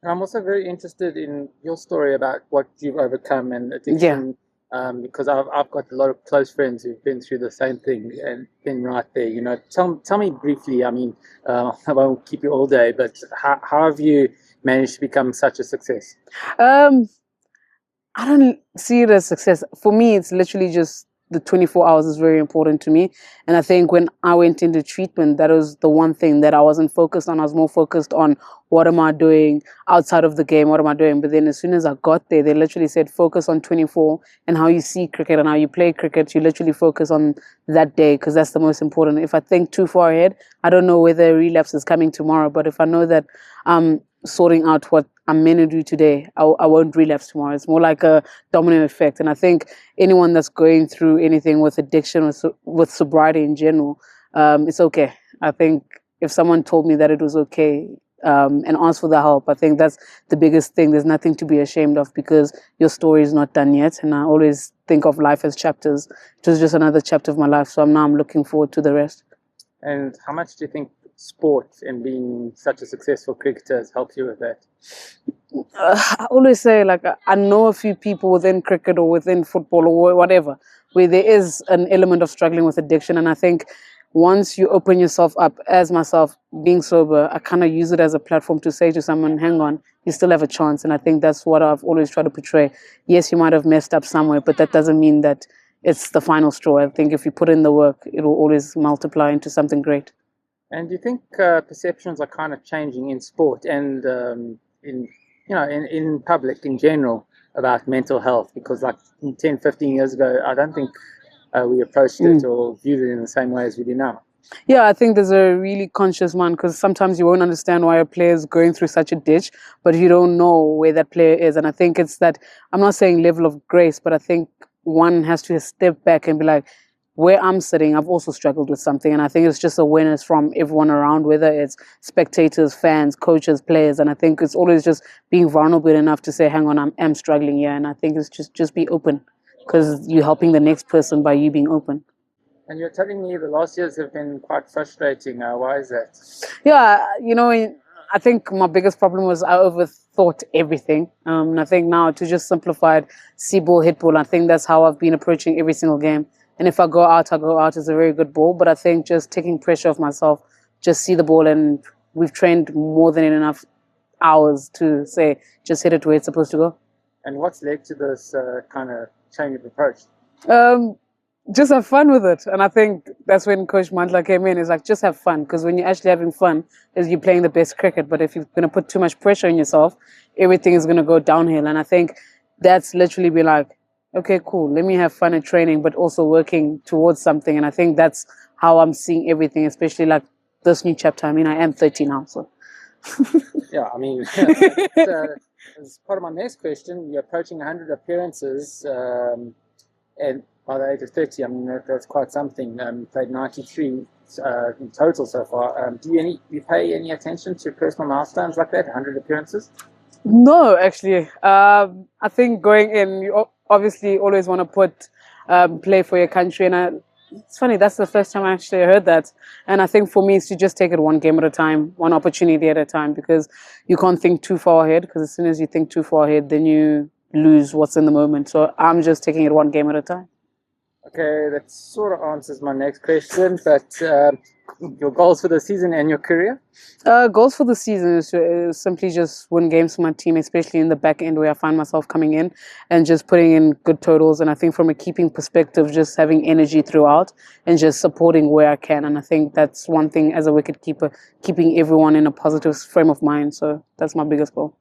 And I'm also very interested in your story about what you've overcome and Yeah. addiction, because I've got a lot of close friends who've been through the same thing and been right there. Tell me briefly. I mean, I won't keep you all day, but how have you managed to become such a success? Um, I don't see it as success. For me, it's literally just the 24 hours is very important to me. And I think when I went into treatment, that was the one thing that I wasn't focused on. I was more focused on what am I doing outside of the game? What am I doing? But then as soon as I got there, they literally said focus on 24 and how you see cricket and how you play cricket. You literally focus on that day because that's the most important. If I think too far ahead, I don't know whether a relapse is coming tomorrow. But if I know that I'm sorting out what I'm meant to do today, I won't relapse tomorrow. It's more like a domino effect. And I think anyone that's going through anything with addiction or with sobriety in general, it's okay. I think if someone told me that it was okay and asked for the help, I think that's the biggest thing. There's nothing to be ashamed of because your story is not done yet. And I always think of life as chapters. It was just another chapter of my life. So I'm looking forward to the rest. And how much do you think sport and being such a successful cricketer has helped you with that? I always say, like, I know a few people within cricket or within football or whatever, where there is an element of struggling with addiction. And I think once you open yourself up, as myself being sober, I kind of use it as a platform to say to someone, hang on, you still have a chance. And I think that's what I've always tried to portray. Yes, you might have messed up somewhere, but that doesn't mean that it's the final straw. I think if you put in the work, it will always multiply into something great. And do you think perceptions are kind of changing in sport and in in public in general about mental health? Because like 10, 15 years ago, I don't think we approached it Mm. or viewed it in the same way as we do now. Yeah, I think there's a really conscious one because sometimes you won't understand why a player is going through such a ditch, but you don't know where that player is. And I think it's that I'm not saying level of grace, but I think one has to step back and be like, where I'm sitting, I've also struggled with something. And I think it's just awareness from everyone around, whether it's spectators, fans, coaches, players. And I think it's always just being vulnerable enough to say, hang on, I'm struggling here. And I think it's just be open because you're helping the next person by you being open. And you're telling me the last years have been quite frustrating. Why is that? Yeah, I think my biggest problem was I overthought everything. And I think now to just simplify it, see ball, hit ball. I think that's how I've been approaching every single game. And if I go out, I go out as a very good ball. But I think just taking pressure off myself, just see the ball, and we've trained more than enough hours to say just hit it where it's supposed to go. And what's led to this kind of change of approach? Um, just have fun with it. And I think that's when Coach Mantla came in. Is like, just have fun. Because when you're actually having fun, is you're playing the best cricket. But if you're going to put too much pressure on yourself, everything is going to go downhill. And I think that's literally be like, okay, cool. Let me have fun at training, but also working towards something. And I think that's how I'm seeing everything, especially like this new chapter. I mean, I am 30 now, so. Yeah, I mean, as part of my next question, you're approaching 100 appearances, and by the age of 30, I mean, that's quite something. You played 93 in total so far. Do you pay any attention to personal milestones like that, 100 appearances? No, actually. I think going in, you obviously always want to put play for your country, and it's funny. That's the first time I actually heard that. And I think for me, it's to just take it one game at a time, one opportunity at a time, because you can't think too far ahead. Because as soon as you think too far ahead, then you lose what's in the moment. So I'm just taking it one game at a time. Okay, that sort of answers my next question, but your goals for the season and your career? Goals for the season is simply just win games for my team, especially in the back end where I find myself coming in and just putting in good totals. And I think from a keeping perspective, just having energy throughout and just supporting where I can. And I think that's one thing as a wicket keeper, keeping everyone in a positive frame of mind. So that's my biggest goal.